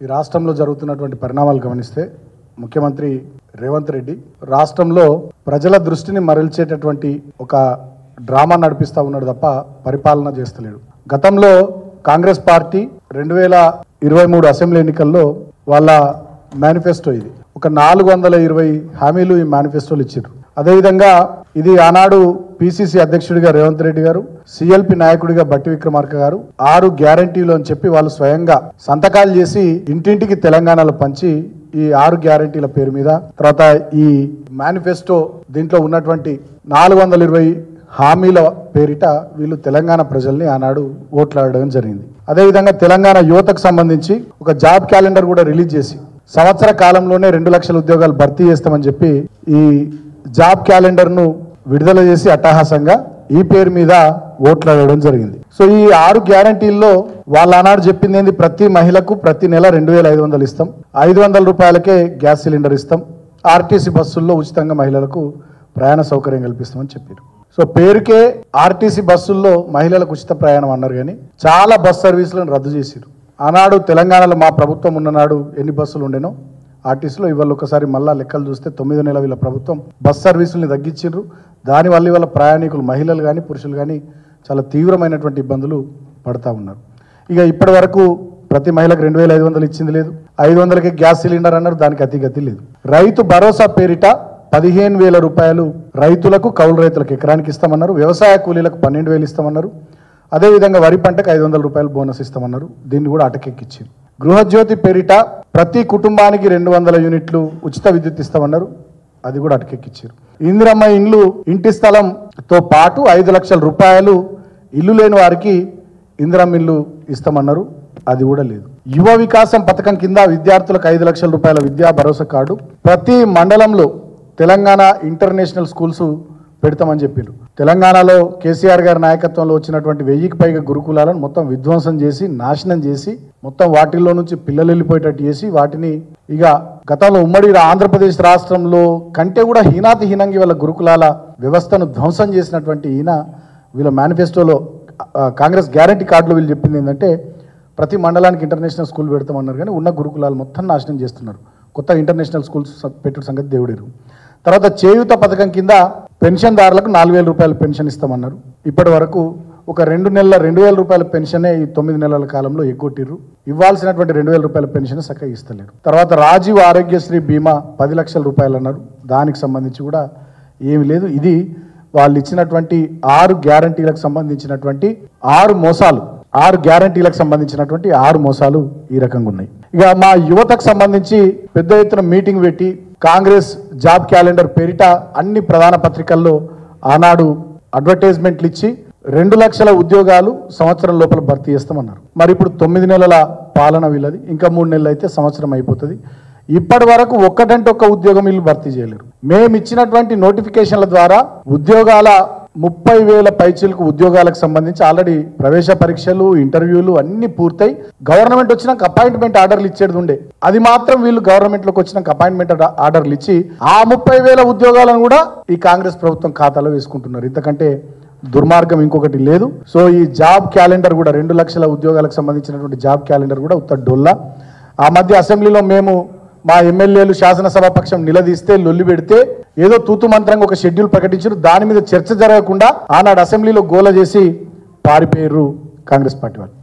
ఈ రాష్ట్రంలో జరుగుతున్నటువంటి పరిణామాలు గమనిస్తే ముఖ్యమంత్రి రేవంత్ రెడ్డి రాష్ట్రంలో ప్రజల దృష్టిని మరల్చేటటువంటి ఒక డ్రామా నడిపిస్తా ఉన్నాడు తప్ప పరిపాలన చేస్తలేడు. గతంలో కాంగ్రెస్ పార్టీ 2023 అసెంబ్లీ ఎన్నికల్లో వాళ్ళ మేనిఫెస్టో ఇది ఒక 420 హామీలు ఈ మేనిఫెస్టోలు ఇచ్చారు. అదేవిధంగా ఇది ఆనాడు పిసిసి అధ్యక్షుడిగా రేవంత్ రెడ్డి గారు, సిఎల్పి నాయకుడిగా బట్టి విక్రమార్క గారు 6 గ్యారంటీలు అని చెప్పి వాళ్ళు స్వయంగా సంతకాలు చేసి ఇంటింటికి తెలంగాణలో పంచి ఈ 6 గ్యారంటీల పేరు మీద తర్వాత ఈ మేనిఫెస్టో దీంట్లో ఉన్నటువంటి 420 హామీల పేరిట వీళ్ళు తెలంగాణ ప్రజల్ని ఆనాడు ఓట్లాడడం జరిగింది. అదేవిధంగా తెలంగాణ యువతకు సంబంధించి ఒక జాబ్ క్యాలెండర్ కూడా రిలీజ్ చేసి సంవత్సర కాలంలోనే 2 లక్షల ఉద్యోగాలు భర్తీ చేస్తామని చెప్పి ఈ జాబ్ క్యాలెండర్ను విడుదల చేసి అట్టహాసంగా ఈ పేరు మీద ఓట్లాడడం జరిగింది. సో ఈ 6 గ్యారంటీల్లో వాళ్ళ ఆనాడు చెప్పింది ఏంది, ప్రతి మహిళకు ప్రతి నెల 2500 ఇస్తాం, 500 రూపాయలకే గ్యాస్ సిలిండర్ ఇస్తాం, ఆర్టీసీ బస్సుల్లో ఉచితంగా మహిళలకు ప్రయాణ సౌకర్యం కల్పిస్తామని చెప్పారు. సో పేరుకే ఆర్టీసీ బస్సుల్లో మహిళలకు ఉచిత ప్రయాణం అన్నారు, కానీ చాలా బస్ సర్వీసులను రద్దు చేశారు. ఆనాడు తెలంగాణలో మా ప్రభుత్వం ఉన్ననాడు ఎన్ని బస్సులు ఉండేనో ఆర్టీసీలో ఇవాళ ఒకసారి మళ్ళా లెక్కలు చూస్తే 9 నెలల వీళ్ళ ప్రభుత్వం బస్ సర్వీసుల్ని తగ్గించారు. దానివల్ల ఇవాళ ప్రయాణికులు మహిళలు కానీ పురుషులు కానీ చాలా తీవ్రమైనటువంటి ఇబ్బందులు పడతా ఉన్నారు. ఇక ఇప్పటి వరకు ప్రతి మహిళకు 2500 ఇచ్చింది లేదు, 500కి గ్యాస్ సిలిండర్ అన్నారు, దానికి అతిగతి లేదు. రైతు భరోసా పేరిట 15,000 రూపాయలు రైతులకు కౌలు రైతులకు ఎకరానికి ఇస్తామన్నారు, వ్యవసాయ కూలీలకు 12,000 ఇస్తామన్నారు, అదేవిధంగా వరి పంటకు 500 రూపాయలు బోనస్ ఇస్తామన్నారు. దీన్ని కూడా అటకెక్కిచ్చారు. గృహజ్యోతి పేరిట ప్రతి కుటుంబానికి 200 యూనిట్లు ఉచిత విద్యుత్ ఇస్తామన్నారు, అది కూడా అటకెక్కిచ్చారు. ఇందిరమ్మ ఇండ్లు ఇంటి స్థలంతో పాటు 5 లక్షల రూపాయలు ఇల్లు లేని వారికి ఇందిరమ్మ ఇల్లు ఇస్తామన్నారు, అది కూడా లేదు. యువ వికాసం పథకం కింద విద్యార్థులకు 5 లక్షల రూపాయల విద్యా భరోసా కార్డు, ప్రతి మండలంలో తెలంగాణ ఇంటర్నేషనల్ స్కూల్స్ పెడతామని చెప్పారు. తెలంగాణలో కేసీఆర్ గారి నాయకత్వంలో వచ్చినటువంటి 1000కి పైగా గురుకులాలను మొత్తం విధ్వంసం చేసి నాశనం చేసి మొత్తం వాటిల్లో నుంచి పిల్లలు వెళ్ళిపోయేటట్టు చేసి వాటిని ఇక గతంలో ఉమ్మడి ఆంధ్రప్రదేశ్ రాష్ట్రంలో కంటే కూడా హీనాతిహీనంగా వీళ్ళ గురుకులాల వ్యవస్థను ధ్వంసం చేసినటువంటి ఈయన వీళ్ళ మేనిఫెస్టోలో కాంగ్రెస్ గ్యారంటీ కార్డులో వీళ్ళు చెప్పింది ఏంటంటే ప్రతి మండలానికి ఇంటర్నేషనల్ స్కూల్ పెడతామన్నారు, కానీ ఉన్న గురుకులాలు మొత్తం నాశనం చేస్తున్నారు. కొత్త ఇంటర్నేషనల్ స్కూల్స్ పెట్టిన సంగతి దేవుడేరు. తర్వాత చేయూత పథకం కింద పెన్షన్దారులకు 4,000 రూపాయల పెన్షన్ ఇస్తామన్నారు. ఇప్పటి వరకు ఒక 2 నెలల 2,000 రూపాయల పెన్షనే ఈ 9 నెలల కాలంలో ఎగ్గొట్టిర్రు. ఇవ్వాల్సినటువంటి 2,000 రూపాయల పెన్షన్ చక్కగా ఇస్తలేరు. తర్వాత రాజీవ్ ఆరోగ్యశ్రీ బీమా 10 లక్షల రూపాయలు అన్నారు, దానికి సంబంధించి కూడా ఏమి లేదు. ఇది వాళ్ళు ఇచ్చినటువంటి 6 గ్యారంటీలకు సంబంధించినటువంటి 6 మోసాలు. 6 గ్యారంటీలకు సంబంధించినటువంటి 6 మోసాలు ఈ రకంగా ఉన్నాయి. ఇక మా యువతకు సంబంధించి పెద్ద ఎత్తున మీటింగ్ పెట్టి కాంగ్రెస్ జాబ్ క్యాలెండర్ పేరిట అన్ని ప్రధాన పత్రికల్లో ఆనాడు అడ్వర్టైజ్మెంట్లు ఇచ్చి 2 లక్షల ఉద్యోగాలు సంవత్సరం లోపల భర్తీ చేస్తామన్నారు. మరి ఇప్పుడు 9 నెలల పాలన వీళ్ళది, ఇంకా 3 నెలలు అయితే సంవత్సరం అయిపోతుంది. ఇప్పటి వరకు ఒక్కటంటే ఒక్క ఉద్యోగం వీళ్ళు భర్తీ చేయలేరు. మేము ఇచ్చినటువంటి నోటిఫికేషన్ల ద్వారా ఉద్యోగాల 30,000 పైచీలకు ఉద్యోగాలకు సంబంధించి ఆల్రెడీ ప్రవేశ పరీక్షలు ఇంటర్వ్యూలు అన్ని పూర్తయి గవర్నమెంట్ వచ్చినాక అపాయింట్మెంట్ ఆర్డర్లు ఇచ్చేది ఉండే, అది మాత్రం వీళ్ళు గవర్నమెంట్లోకి వచ్చినాక అపాయింట్మెంట్ ఆర్డర్లు ఇచ్చి ఆ 30,000 ఉద్యోగాలను కూడా ఈ కాంగ్రెస్ ప్రభుత్వం ఖాతాలో వేసుకుంటున్నారు. ఇంతకంటే దుర్మార్గం ఇంకొకటి లేదు. సో ఈ జాబ్ క్యాలెండర్ కూడా 2 లక్షల ఉద్యోగాలకు సంబంధించినటువంటి జాబ్ క్యాలెండర్ కూడా ఉత్త డొల్లా. ఆ మధ్య అసెంబ్లీలో మేము మా ఎమ్మెల్యేలు శాసనసభ పక్షం నిలదీస్తే లొల్లి పెడితే ఏదో తూతు మంత్రంగా ఒక షెడ్యూల్ ప్రకటించారు, దాని మీద చర్చ జరగకుండా ఆనాడు అసెంబ్లీలో గోల చేసి పారిపోయారు కాంగ్రెస్ పార్టీ వాళ్ళు.